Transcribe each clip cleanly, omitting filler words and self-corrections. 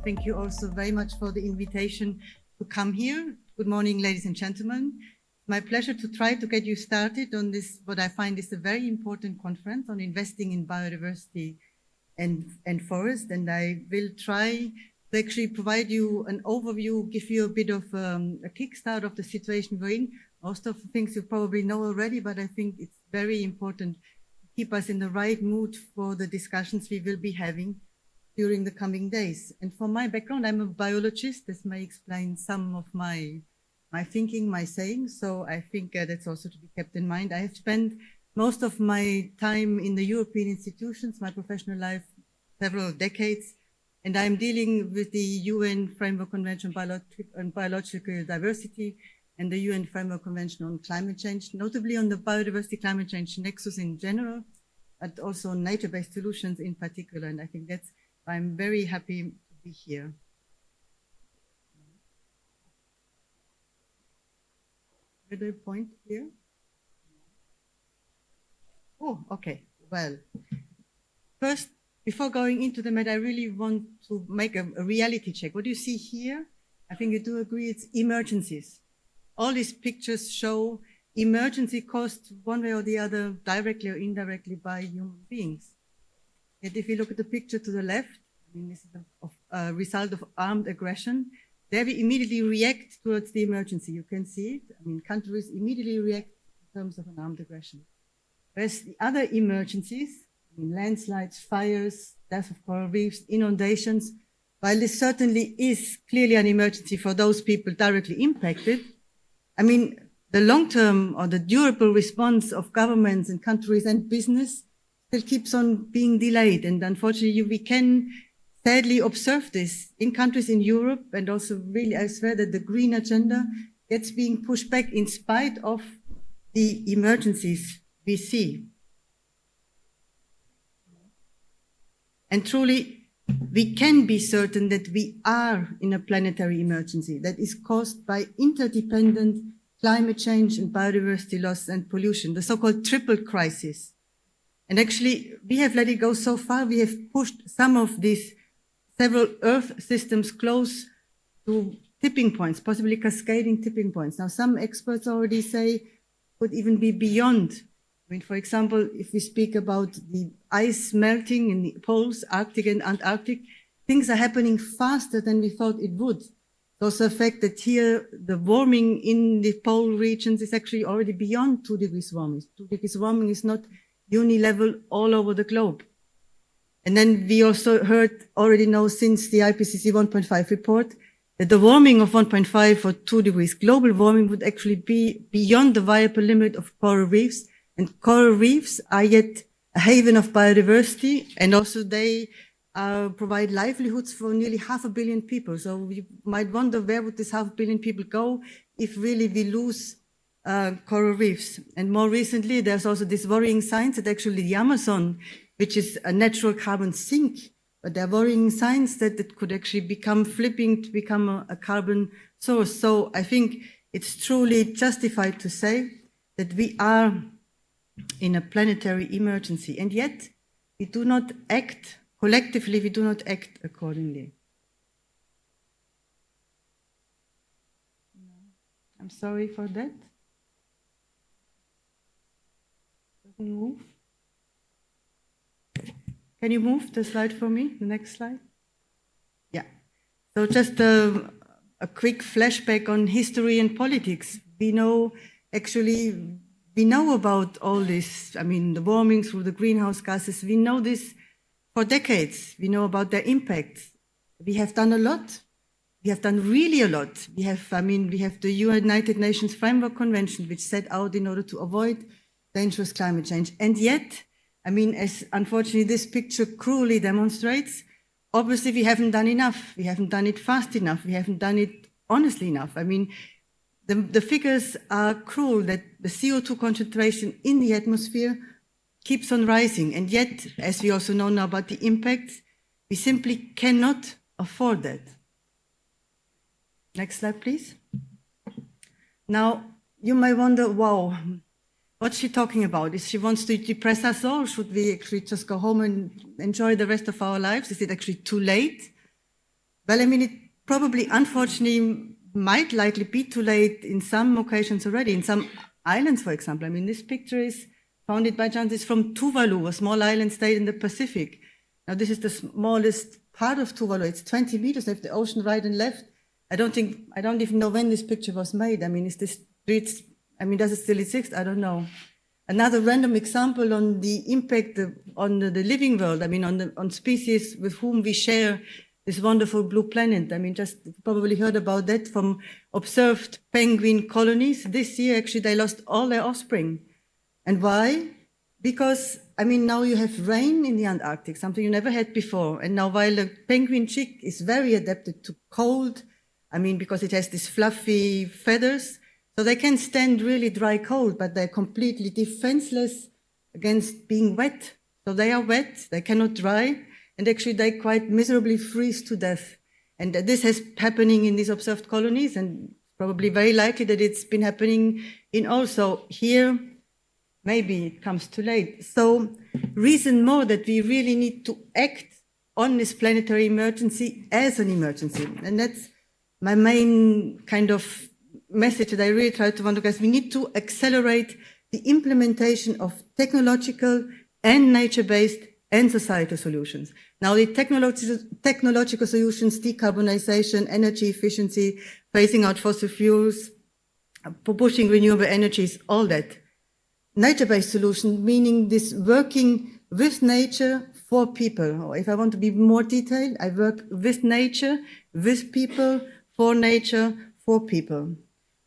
Thank you also very much for the invitation to come here. Good morning, ladies and gentlemen. My pleasure to try to get you started on this, what I find is a very important conference on investing in biodiversity and forest. And I will try to actually provide you an overview, give you a bit of a kickstart of the situation we're in. Most of the things you probably know already, but I think it's very important to keep us in the right mood for the discussions we will be having during the coming days. And for my background, I'm a biologist. This may explain some of my thinking, my saying. So I think that's also to be kept in mind. I have spent most of my time in the European institutions, my professional life, several decades, and I'm dealing with the UN Framework Convention on Biological Diversity and the UN Framework Convention on Climate Change, notably on the biodiversity climate change nexus in general, but also on nature-based solutions in particular. And I think that's why I'm very happy to be here. Where do I point here? Oh, okay. Well, first, before going into the matter, I really want to make a reality check. What do you see here? I think you do agree it's emergencies. All these pictures show emergency caused one way or the other, directly or indirectly by human beings. Yet if you look at the picture to the left, I mean, this is a result of armed aggression. There we immediately react towards the emergency. You can see it. I mean, countries immediately react in terms of an armed aggression. Whereas the other emergencies, I mean, landslides, fires, death of coral reefs, inundations, while this certainly is clearly an emergency for those people directly impacted, I mean, the long-term or the durable response of governments and countries and business still keeps on being delayed. And unfortunately, we can sadly observe this in countries in Europe and also really elsewhere, that the green agenda gets being pushed back in spite of the emergencies we see. And truly, we can be certain that we are in a planetary emergency that is caused by interdependent climate change and biodiversity loss and pollution, the so-called triple crisis. And actually, we have let it go so far, we have pushed some of these several Earth systems close to tipping points, possibly cascading tipping points. Now, some experts already say could even be beyond. I mean, for example, if we speak about the ice melting in the poles, Arctic and Antarctic, things are happening faster than we thought it would. There's also the fact that here the warming in the pole regions is actually already beyond 2 degrees warming. 2 degrees warming is not unilevel all over the globe. And then we also already know since the IPCC 1.5 report that the warming of 1.5 or 2 degrees global warming would actually be beyond the viable limit of coral reefs. And coral reefs are yet a haven of biodiversity, and also they provide livelihoods for nearly 500 million people. So you might wonder, where would this 500 million people go if really we lose coral reefs? And more recently, there's also this worrying signs that actually the Amazon, which is a natural carbon sink, but there are worrying signs that it could actually become flipping to become a carbon source. So I think it's truly justified to say that we are in a planetary emergency, and yet we do not act collectively, we do not act accordingly. I'm sorry for that. Doesn't move. Can you move the slide for me, the next slide? Yeah. So just a quick flashback on history and politics. We know about all this, I mean, the warming through the greenhouse gases. We know this for decades. We know about their impacts. We have done a lot. We have done really a lot. We have the United Nations Framework Convention, which set out in order to avoid dangerous climate change. And yet, I mean, as unfortunately this picture cruelly demonstrates, obviously we haven't done enough. We haven't done it fast enough. We haven't done it honestly enough. I mean, the figures are cruel, that the CO2 concentration in the atmosphere keeps on rising. And yet, as we also know now about the impacts, we simply cannot afford that. Next slide, please. Now, you might wonder, wow, what's she talking about? Is she wants to depress us all? Should we actually just go home and enjoy the rest of our lives? Is it actually too late? Well, I mean, it probably, unfortunately, might likely be too late in some occasions already, in some islands, for example. I mean, this picture is founded by chance. It's from Tuvalu, a small island state in the Pacific. Now, this is the smallest part of Tuvalu. It's 20 meters. They have the ocean right and left. I don't even know when this picture was made. I mean, is this streets, I mean, does it still exist? I don't know. Another random example on the impact on the living world, I mean, on species with whom we share this wonderful blue planet. I mean, just probably heard about that from observed penguin colonies. This year, actually, they lost all their offspring. And why? Because, I mean, now you have rain in the Antarctic, something you never had before. And now while the penguin chick is very adapted to cold, I mean, because it has these fluffy feathers, so they can stand really dry cold, but they're completely defenseless against being wet. So they are wet, they cannot dry, and actually they quite miserably freeze to death. And this has happening in these observed colonies, and probably very likely that it's been happening in also here. Maybe it comes too late. So reason more that we really need to act on this planetary emergency as an emergency. And that's my main kind of message that I really try to want to guys. We need to accelerate the implementation of technological and nature-based and societal solutions. Now, the technological solutions, decarbonization, energy efficiency, phasing out fossil fuels, pushing renewable energies, all that. Nature-based solution, meaning this working with nature for people. Or if I want to be more detailed, I work with nature, with people, for nature, for people.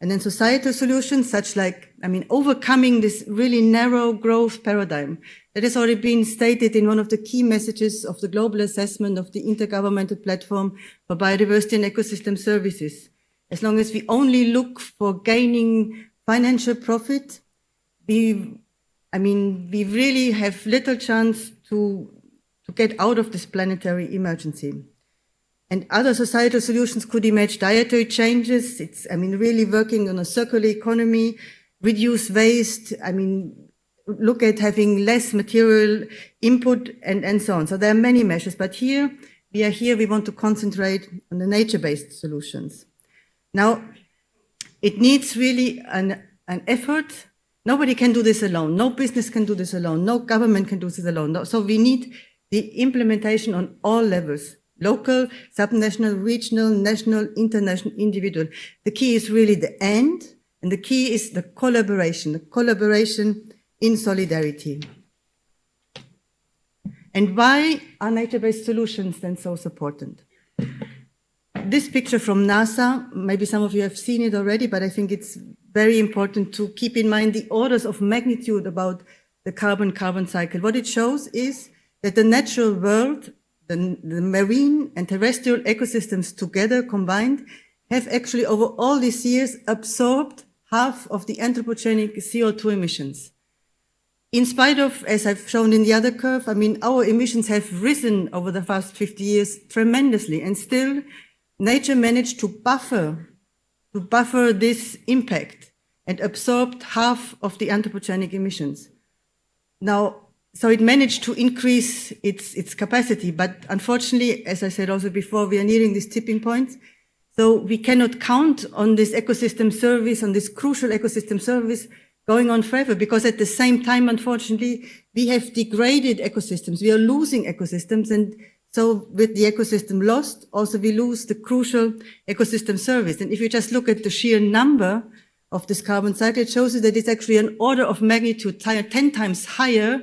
And then societal solutions, such like, I mean, overcoming this really narrow growth paradigm that has already been stated in one of the key messages of the global assessment of the Intergovernmental Platform for Biodiversity and Ecosystem Services. As long as we only look for gaining financial profit, we really have little chance to get out of this planetary emergency. And other societal solutions could imagine dietary changes. It's, really working on a circular economy, reduce waste, look at having less material input and so on. So there are many measures, but we want to concentrate on the nature-based solutions. Now, it needs really an effort. Nobody can do this alone. No business can do this alone. No government can do this alone. So we need the implementation on all levels: local, subnational, regional, national, international, individual. The key is really the end, and the key is the collaboration in solidarity. And why are nature-based solutions then so important? This picture from NASA, maybe some of you have seen it already, but I think it's very important to keep in mind the orders of magnitude about the carbon cycle. What it shows is that the natural world, the marine and terrestrial ecosystems together combined, have actually over all these years absorbed half of the anthropogenic CO2 emissions. In spite of, as I've shown in the other curve, our emissions have risen over the past 50 years tremendously, and still nature managed to buffer this impact and absorbed half of the anthropogenic emissions. Now, so it managed to increase its capacity, but unfortunately, as I said also before, we are nearing this tipping point. So we cannot count on this ecosystem service, on this crucial ecosystem service going on forever, because at the same time, unfortunately, we have degraded ecosystems. We are losing ecosystems, and so with the ecosystem lost, also we lose the crucial ecosystem service. And if you just look at the sheer number of this carbon cycle, it shows you that it's actually an order of magnitude 10 times higher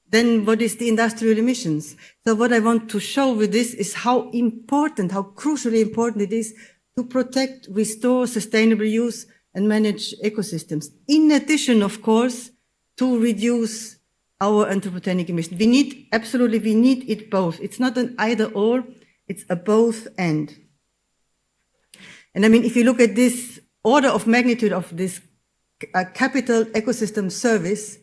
than what is the industrial emissions. So what I want to show with this is how important, how crucially important it is to protect, restore sustainable use and manage ecosystems. In addition, of course, to reduce our anthropogenic emissions. We need it both. It's not an either or, it's a both and. And if you look at this order of magnitude of this capital ecosystem service,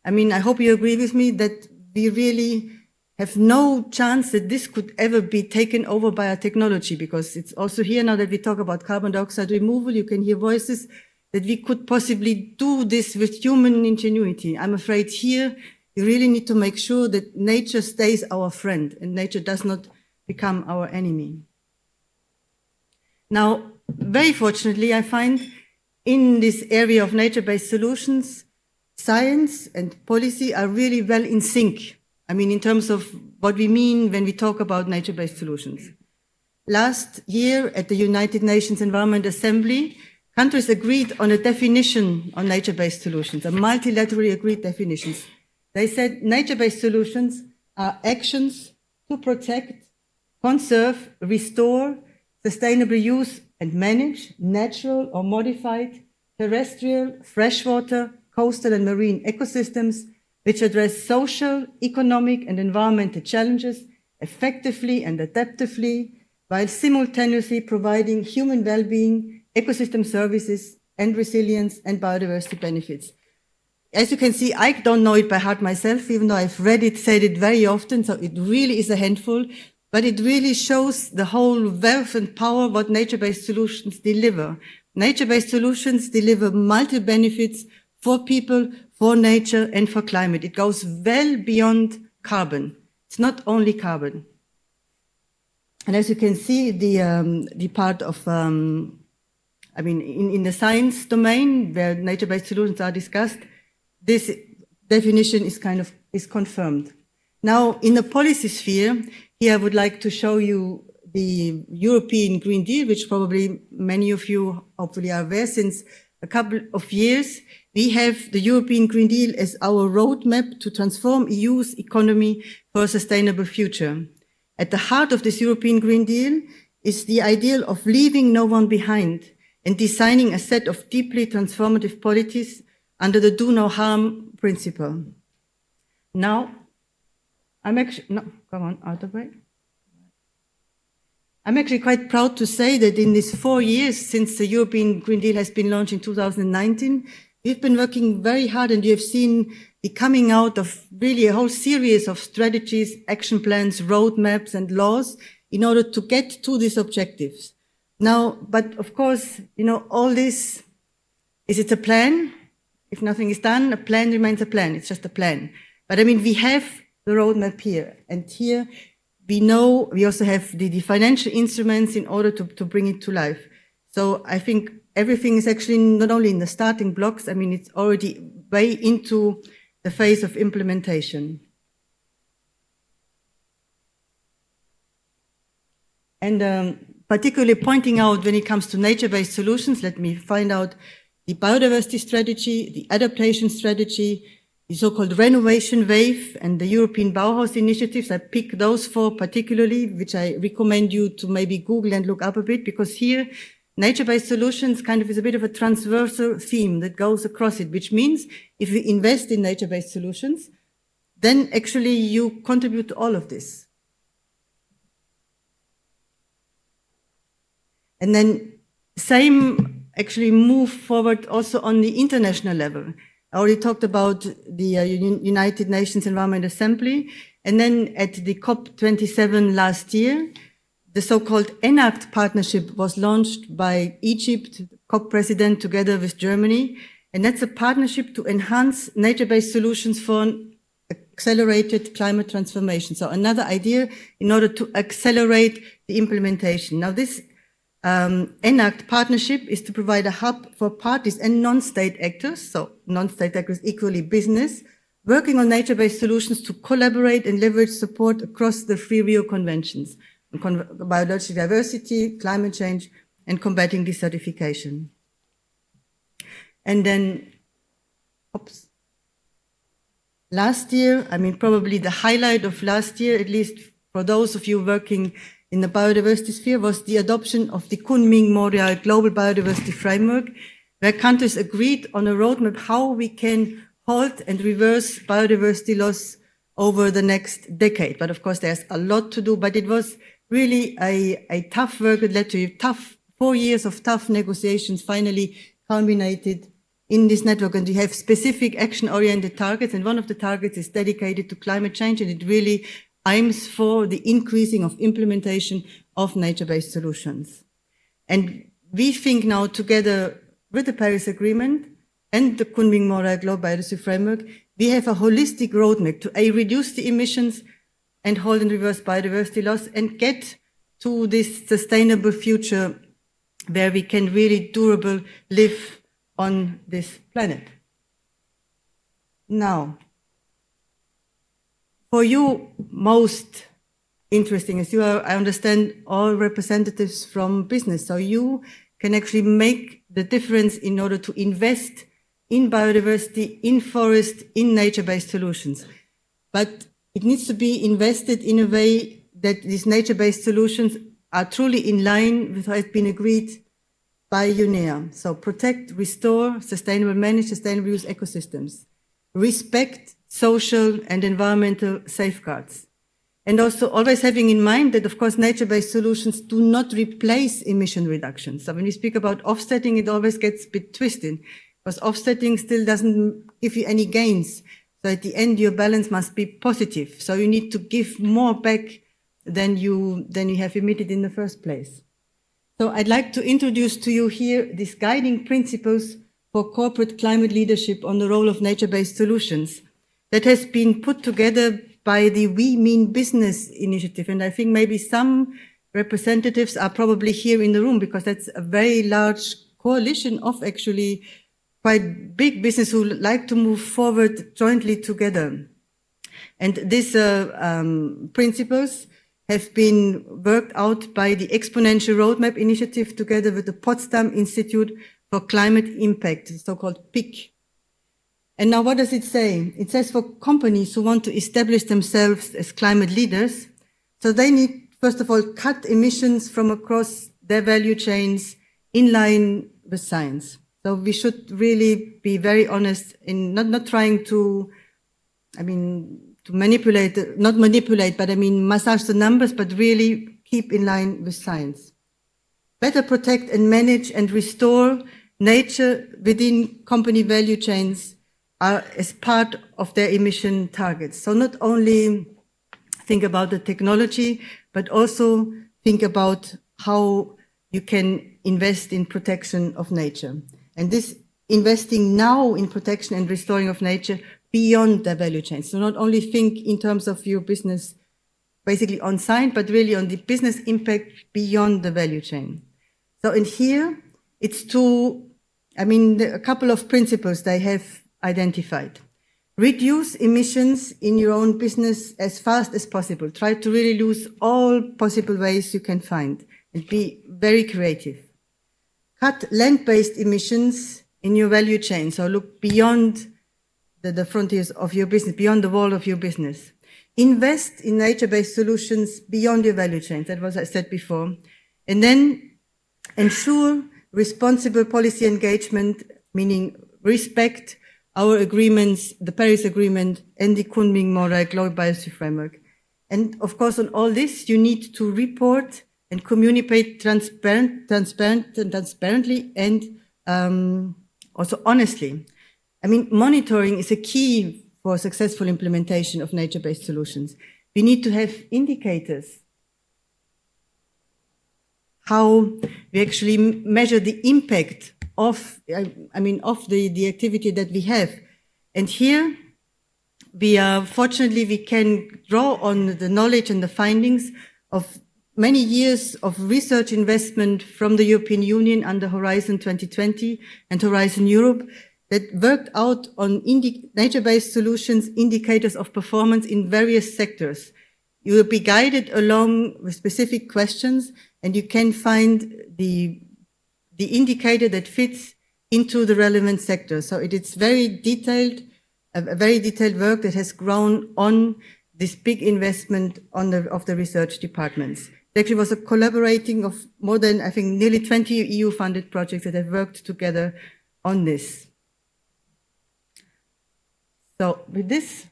I hope you agree with me that we really have no chance that this could ever be taken over by a technology, because it's also here now that we talk about carbon dioxide removal, you can hear voices that we could possibly do this with human ingenuity. I'm afraid here we really need to make sure that nature stays our friend and nature does not become our enemy. Now, very fortunately, I find in this area of nature-based solutions, science and policy are really well in sync. I mean, in terms of what we mean when we talk about nature-based solutions. Last year at the United Nations Environment Assembly, countries agreed on a definition on nature-based solutions, a multilaterally agreed definitions. They said nature-based solutions are actions to protect, conserve, restore, sustainably use and manage natural or modified terrestrial, freshwater, coastal and marine ecosystems which address social, economic and environmental challenges effectively and adaptively, while simultaneously providing human well-being, ecosystem services and resilience and biodiversity benefits. As you can see, I don't know it by heart myself, even though I've read it, said it very often, so it really is a handful, but it really shows the whole wealth and power what nature-based solutions deliver. Nature-based solutions deliver multiple benefits for people, for nature and for climate. It goes well beyond carbon. It's not only carbon. And as you can see, the part of, in the science domain where nature-based solutions are discussed, this definition is confirmed. Now, in the policy sphere, here I would like to show you the European Green Deal, which probably many of you hopefully are aware. Since a couple of years, we have the European Green Deal as our roadmap to transform EU's economy for a sustainable future. At the heart of this European Green Deal is the ideal of leaving no one behind and designing a set of deeply transformative policies under the do no harm principle. Now, I'm actually quite proud to say that in these 4 years since the European Green Deal has been launched in 2019, we've been working very hard, and you have seen the coming out of really a whole series of strategies, action plans, roadmaps and laws in order to get to these objectives. Now, but of course, all this, it's a plan. If nothing is done, a plan remains a plan. It's just a plan. But we have the roadmap here, and here we know we also have the financial instruments in order to bring it to life. So I think everything is actually not only in the starting blocks, it's already way into the phase of implementation. And particularly pointing out when it comes to nature-based solutions, let me find out the biodiversity strategy, the adaptation strategy, the so-called renovation wave, and the European Bauhaus initiatives. I pick those 4 particularly, which I recommend you to maybe Google and look up a bit, because here nature-based solutions is a bit of a transversal theme that goes across it, which means if we invest in nature-based solutions, then actually you contribute to all of this. And then same actually move forward also on the international level. I already talked about the United Nations Environment Assembly, and then at the COP27 last year, the so-called ENACT partnership was launched by Egypt, COP president, together with Germany, and that's a partnership to enhance nature-based solutions for an accelerated climate transformation. So another idea in order to accelerate the implementation. Now this ENACT partnership is to provide a hub for parties and non-state actors, so non-state actors equally business, working on nature-based solutions to collaborate and leverage support across the 3 Rio conventions on biological diversity, climate change, and combating desertification. And then, last year, probably the highlight of last year, at least for those of you working in the biodiversity sphere, was the adoption of the Kunming-Montreal Global Biodiversity Framework, where countries agreed on a roadmap how we can halt and reverse biodiversity loss over the next decade. But of course, there's a lot to do, but it was really a tough work. It led to 4 years of tough negotiations, finally culminated in this network. And we have specific action-oriented targets, and one of the targets is dedicated to climate change, and it really aims for the increasing of implementation of nature-based solutions. And we think now, together with the Paris Agreement and the Kunming-Montreal Global Biodiversity Framework, we have a holistic roadmap to reduce the emissions and halt and reverse biodiversity loss and get to this sustainable future where we can really durable live on this planet. Now, for you, most interesting is you are, I understand, all representatives from business. So you can actually make the difference in order to invest in biodiversity, in forest, in nature-based solutions. But it needs to be invested in a way that these nature-based solutions are truly in line with what has been agreed by UNEA. So protect, restore, sustainable manage, sustainable use ecosystems. Respect social and environmental safeguards. And also always having in mind that, of course, nature-based solutions do not replace emission reductions. So when we speak about offsetting, it always gets a bit twisted, because offsetting still doesn't give you any gains. So at the end, your balance must be positive. So you need to give more back than you have emitted in the first place. So I'd like to introduce to you here these guiding principles for corporate climate leadership on the role of nature-based solutions that has been put together by the We Mean Business initiative. And I think maybe some representatives are probably here in the room, because that's a very large coalition of actually quite big business who like to move forward jointly together. And these principles have been worked out by the Exponential Roadmap Initiative together with the Potsdam Institute for Climate Impact, so-called PIC. And now what does it say? It says for companies who want to establish themselves as climate leaders, so they need, first of all, cut emissions from across their value chains in line with science. So we should really be very honest in not trying to, to manipulate, not manipulate, but massage the numbers, but really keep in line with science. Better protect and manage and restore nature within company value chains are as part of their emission targets. So not only think about the technology, but also think about how you can invest in protection of nature. And this investing now in protection and restoring of nature beyond their value chain. So not only think in terms of your business basically on site, but really on the business impact beyond the value chain. So in here, it's a couple of principles they have identified. Reduce emissions in your own business as fast as possible. Try to really use all possible ways you can find and be very creative. Cut land-based emissions in your value chain. So look beyond the frontiers of your business, beyond the wall of your business. Invest in nature-based solutions beyond your value chain. That was what I said before. And then ensure responsible policy engagement, meaning respect our agreements, the Paris Agreement and the Kunming-Montreal Global Biodiversity Framework. And of course, on all this, you need to report and communicate transparently and also honestly. Monitoring is a key for successful implementation of nature-based solutions. We need to have indicators how we actually measure the impact of the activity that we have. And here fortunately we can draw on the knowledge and the findings of many years of research investment from the European Union under Horizon 2020 and Horizon Europe that worked out on nature-based solutions, indicators of performance in various sectors. You will be guided along with specific questions, and you can find the indicator that fits into the relevant sector. So it is very detailed, a very detailed work that has grown on this big investment of the research departments. There actually was a collaborating of more than, I think, nearly 20 EU-funded projects that have worked together on this. So with this,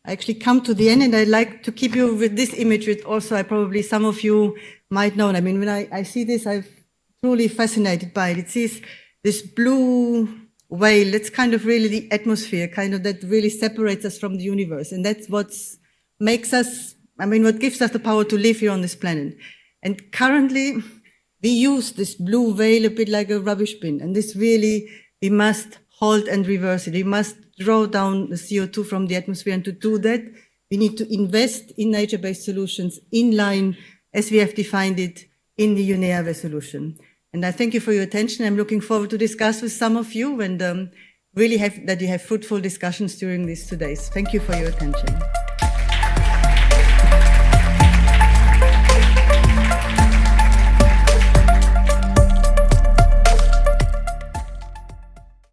I actually come to the end, and I'd like to keep you with this image, which also probably some of you might know. When I see this, I'm truly fascinated by it. It sees this blue whale. That's kind of really the atmosphere, that really separates us from the universe. And that's what makes us, what gives us the power to live here on this planet. And currently, we use this blue whale a bit like a rubbish bin. And this really, we must halt and reverse it. We must draw down the CO2 from the atmosphere. And to do that, we need to invest in nature-based solutions in line as we have defined it in the UNEA resolution. And I thank you for your attention. I'm looking forward to discuss with some of you and really that you have fruitful discussions during these 2 days. Thank you for your attention.